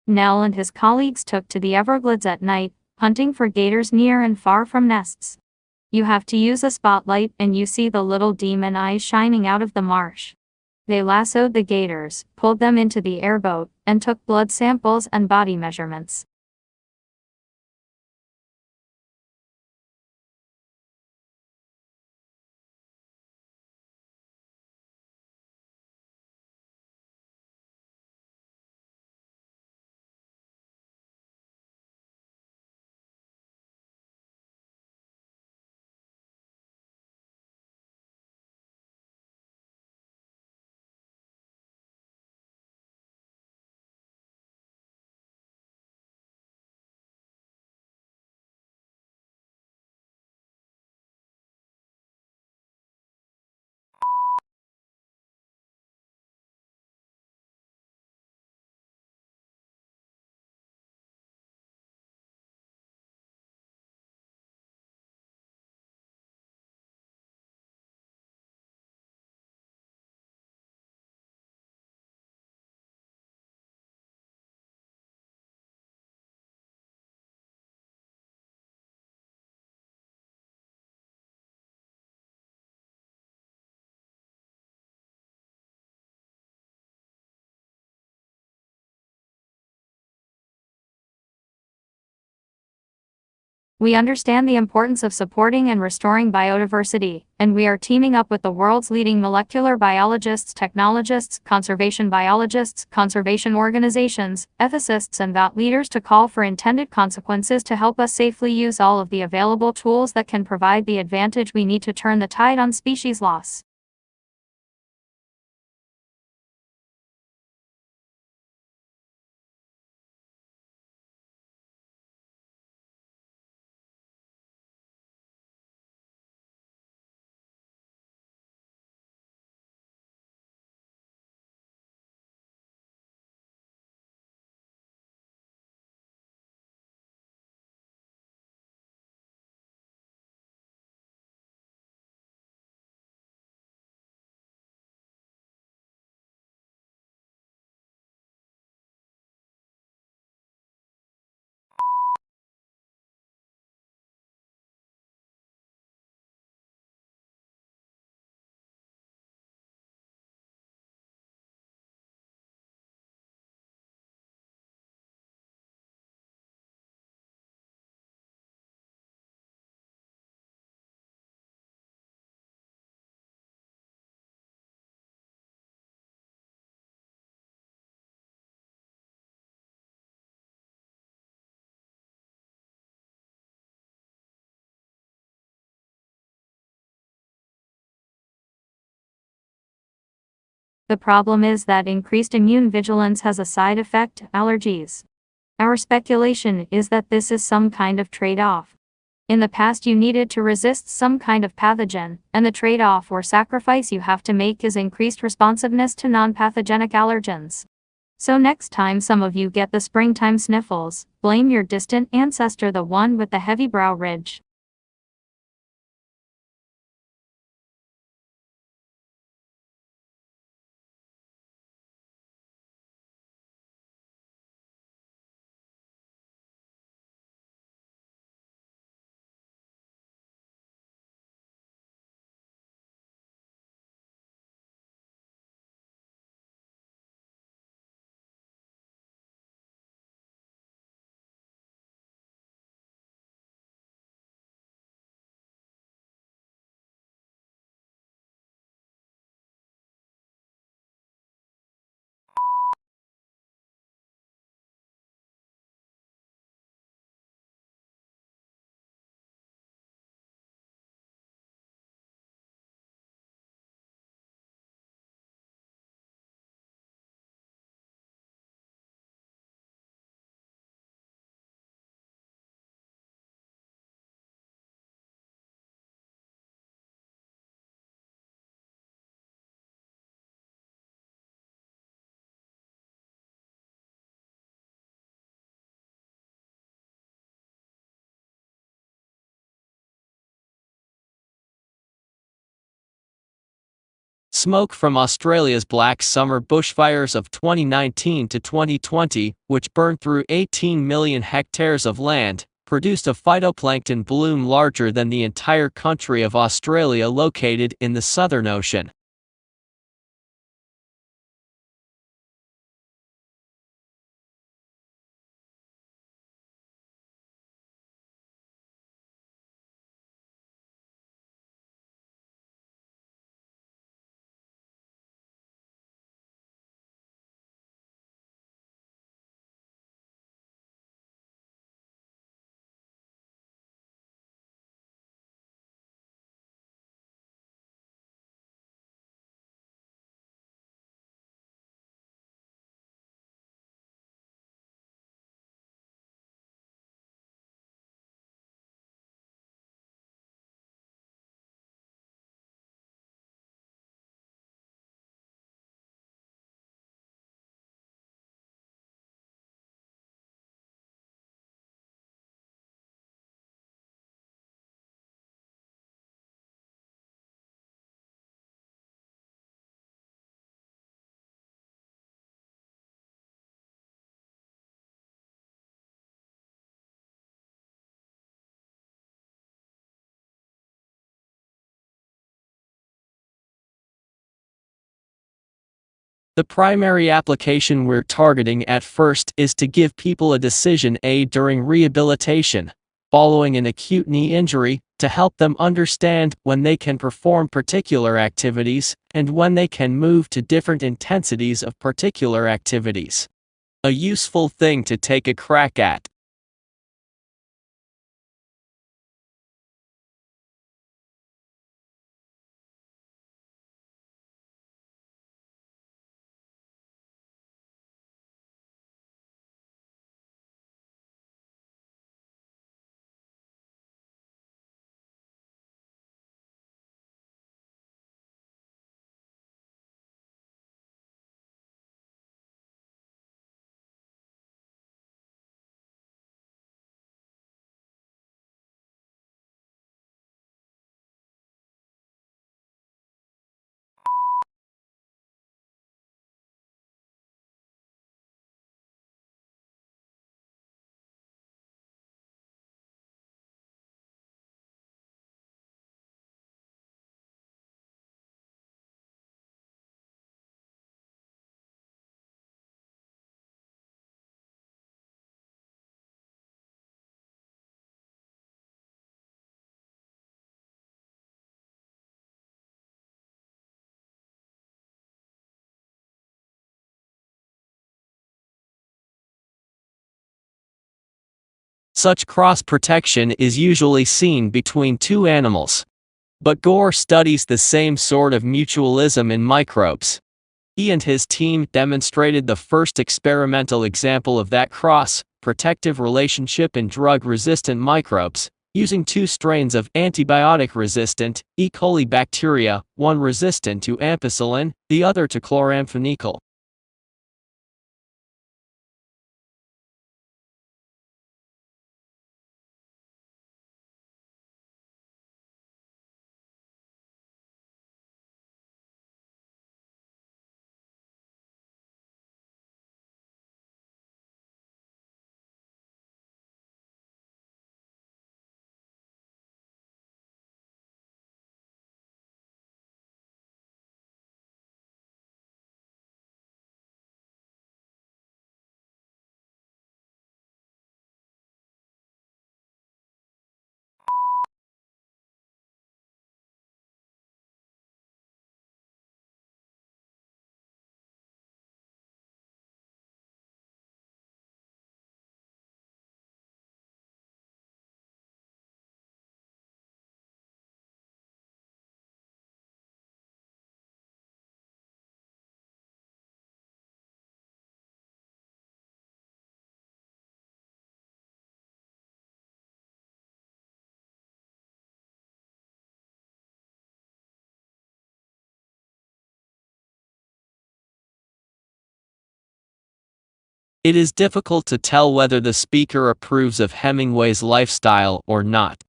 Nell and his colleagues took to the Everglades at night, hunting for gators near and far from nests. You have to use a spotlight and you see the little demon eyes shining out of the marsh. They lassoed the gators, pulled them into the airboat, and took blood samples and body measurements. We understand the importance of supporting and restoring biodiversity, and we are teaming up with the world's leading molecular biologists, technologists, conservation biologists, conservation organizations, ethicists, and thought leaders to call for intended consequences to help us safely use all of the available tools that can provide the advantage we need to turn the tide on species loss. The problem is that increased immune vigilance has a side effect: allergies. Our speculation is that this is some kind of trade-off. In the past, you needed to resist some kind of pathogen, and the trade-off or sacrifice you have to make is increased responsiveness to non-pathogenic allergens. So next time some of you get the springtime sniffles, blame your distant ancestor, the one with the heavy brow ridge. Smoke from Australia's Black Summer bushfires of 2019 to 2020, which burned through 18 million hectares of land, produced a phytoplankton bloom larger than the entire country of Australia located in the Southern Ocean. The primary application we're targeting at first is to give people a decision aid during rehabilitation, following an acute knee injury, to help them understand when they can perform particular activities and when they can move to different intensities of particular activities. A useful thing to take a crack at. Such cross-protection is usually seen between two animals. But Gore studies the same sort of mutualism in microbes. He and his team demonstrated the first experimental example of that cross-protective relationship in drug-resistant microbes, using two strains of antibiotic-resistant E. coli bacteria, one resistant to ampicillin, the other to chloramphenicol. It is difficult to tell whether the speaker approves of Hemingway's lifestyle or not.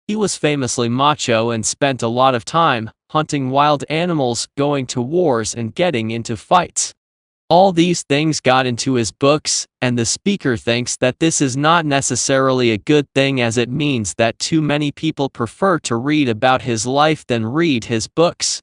He was famously macho and spent a lot of time hunting wild animals, going to wars, and getting into fights. All these things got into his books, and the speaker thinks that this is not necessarily a good thing, as it means that too many people prefer to read about his life than read his books.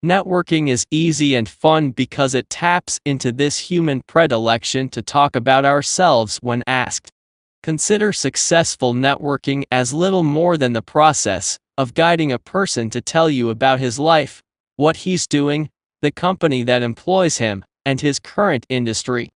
Networking is easy and fun because it taps into this human predilection to talk about ourselves when asked. Consider successful networking as little more than the process of guiding a person to tell you about his life, what he's doing, the company that employs him, and his current industry.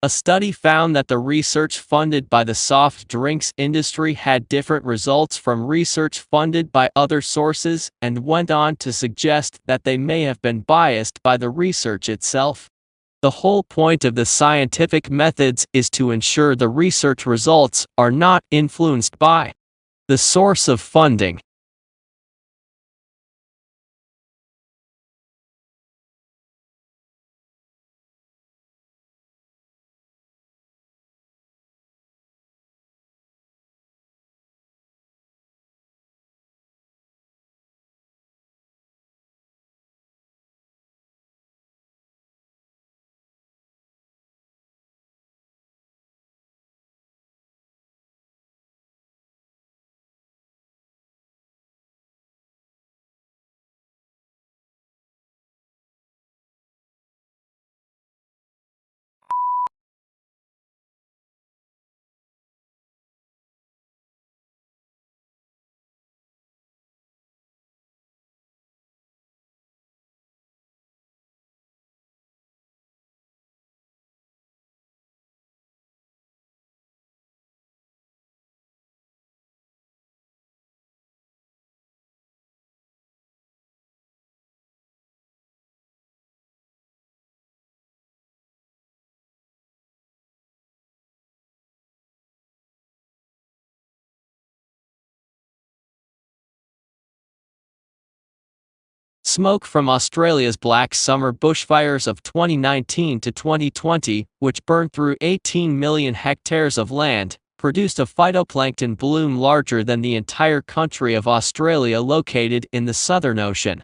A study found that the research funded by the soft drinks industry had different results from research funded by other sources, and went on to suggest that they may have been biased by the research itself. The whole point of the scientific methods is to ensure the research results are not influenced by the source of funding. Smoke from Australia's Black Summer bushfires of 2019 to 2020, which burned through 18 million hectares of land, produced a phytoplankton bloom larger than the entire country of Australia located in the Southern Ocean.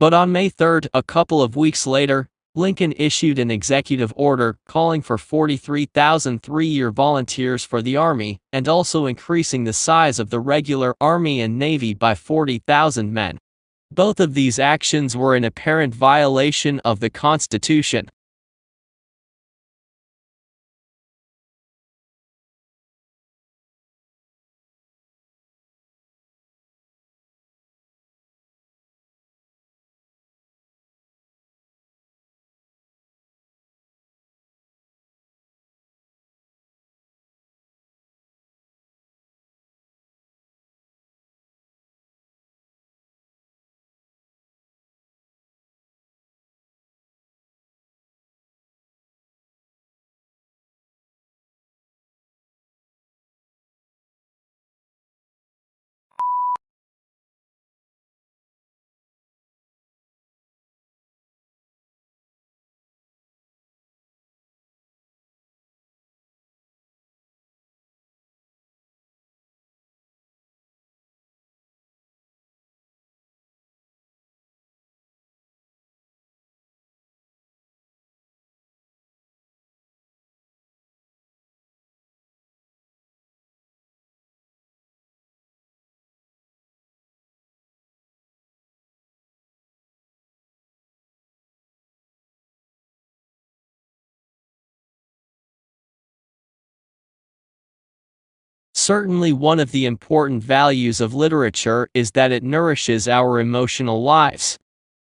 But on May 3, a couple of weeks later, Lincoln issued an executive order calling for 43,000 three-year volunteers for the Army and also increasing the size of the regular Army and Navy by 40,000 men. Both of these actions were in apparent violation of the Constitution. Certainly one of the important values of literature is that it nourishes our emotional lives.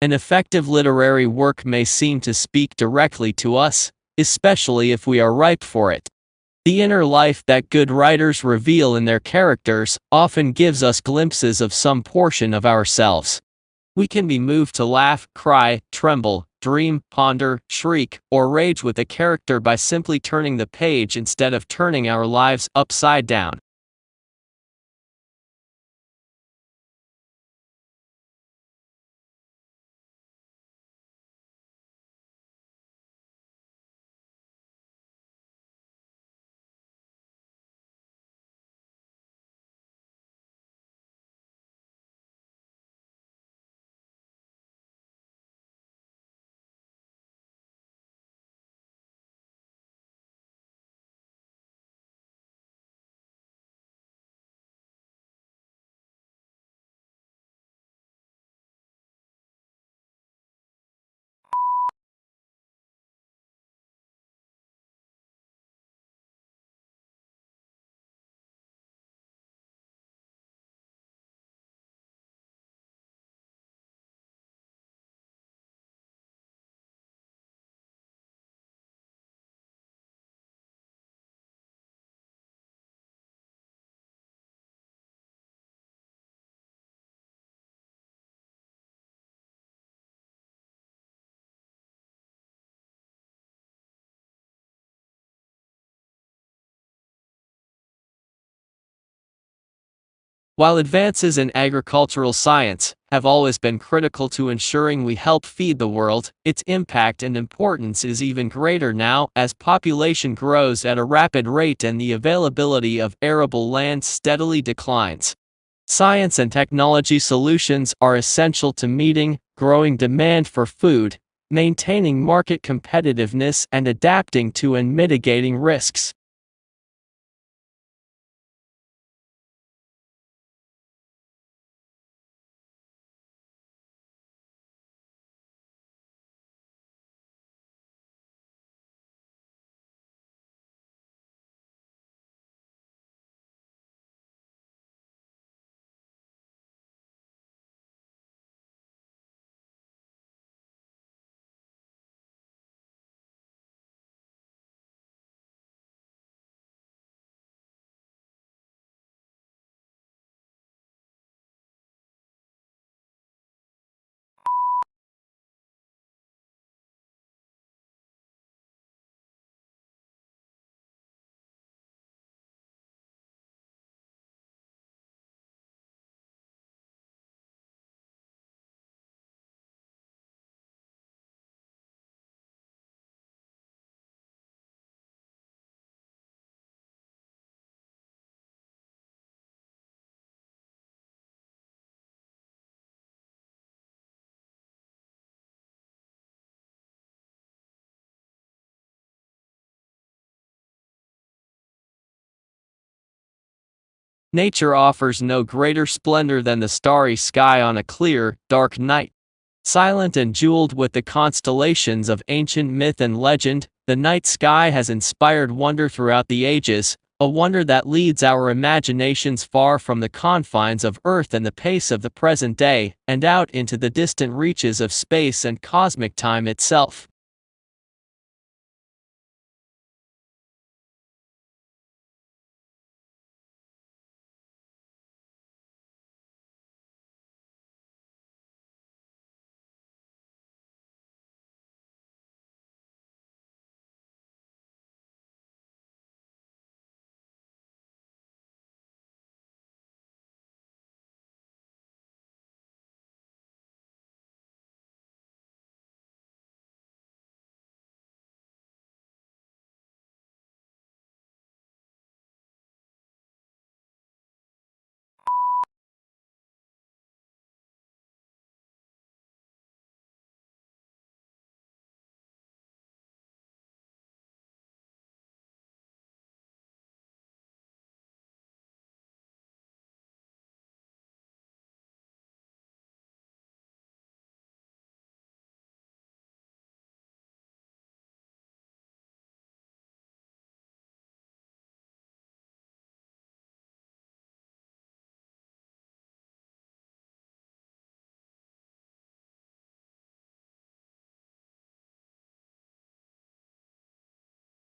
An effective literary work may seem to speak directly to us, especially if we are ripe for it. The inner life that good writers reveal in their characters often gives us glimpses of some portion of ourselves. We can be moved to laugh, cry, tremble, dream, ponder, shriek, or rage with a character by simply turning the page instead of turning our lives upside down. While advances in agricultural science have always been critical to ensuring we help feed the world, its impact and importance is even greater now as population grows at a rapid rate and the availability of arable land steadily declines. Science and technology solutions are essential to meeting growing demand for food, maintaining market competitiveness, and adapting to and mitigating risks. Nature offers no greater splendor than the starry sky on a clear, dark night. Silent and jeweled with the constellations of ancient myth and legend, the night sky has inspired wonder throughout the ages, a wonder that leads our imaginations far from the confines of Earth and the pace of the present day, and out into the distant reaches of space and cosmic time itself.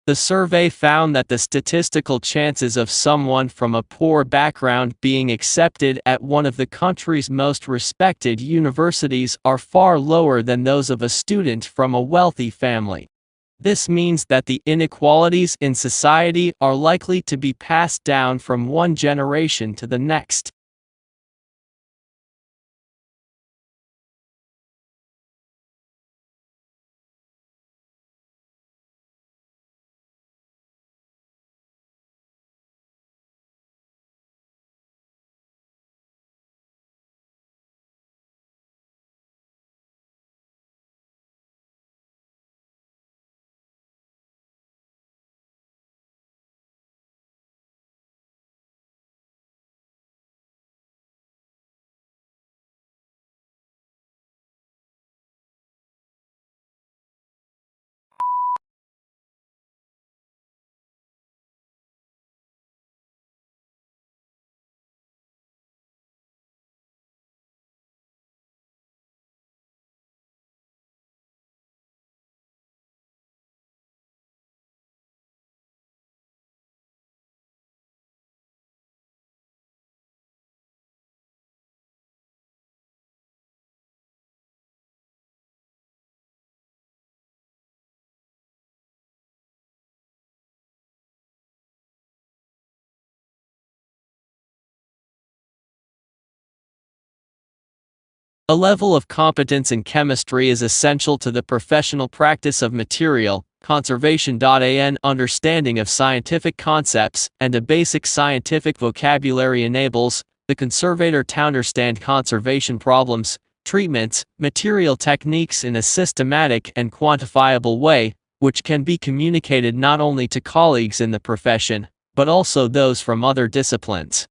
The survey found that the statistical chances of someone from a poor background being accepted at one of the country's most respected universities are far lower than those of a student from a wealthy family. This means that the inequalities in society are likely to be passed down from one generation to the next. A level of competence in chemistry is essential to the professional practice of material conservation. An understanding of scientific concepts and a basic scientific vocabulary enables the conservator to understand conservation problems, treatments, material techniques in a systematic and quantifiable way, which can be communicated not only to colleagues in the profession, but also those from other disciplines.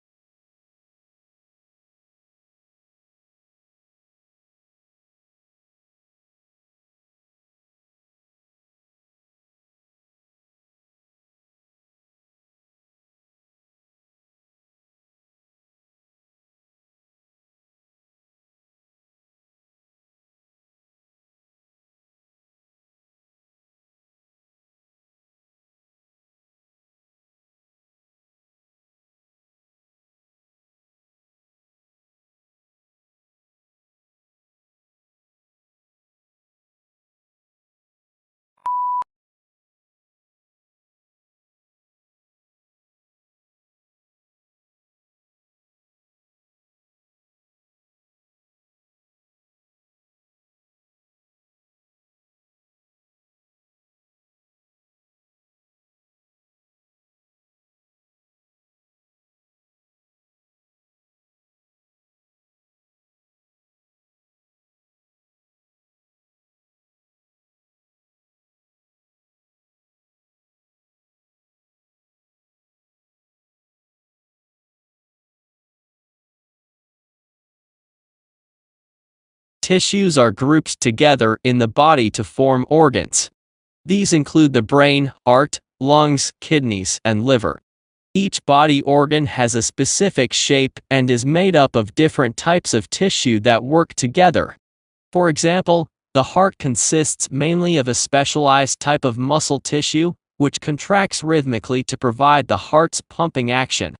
Tissues are grouped together in the body to form organs. These include the brain, heart, lungs, kidneys, and liver. Each body organ has a specific shape and is made up of different types of tissue that work together. For example, the heart consists mainly of a specialized type of muscle tissue, which contracts rhythmically to provide the heart's pumping action.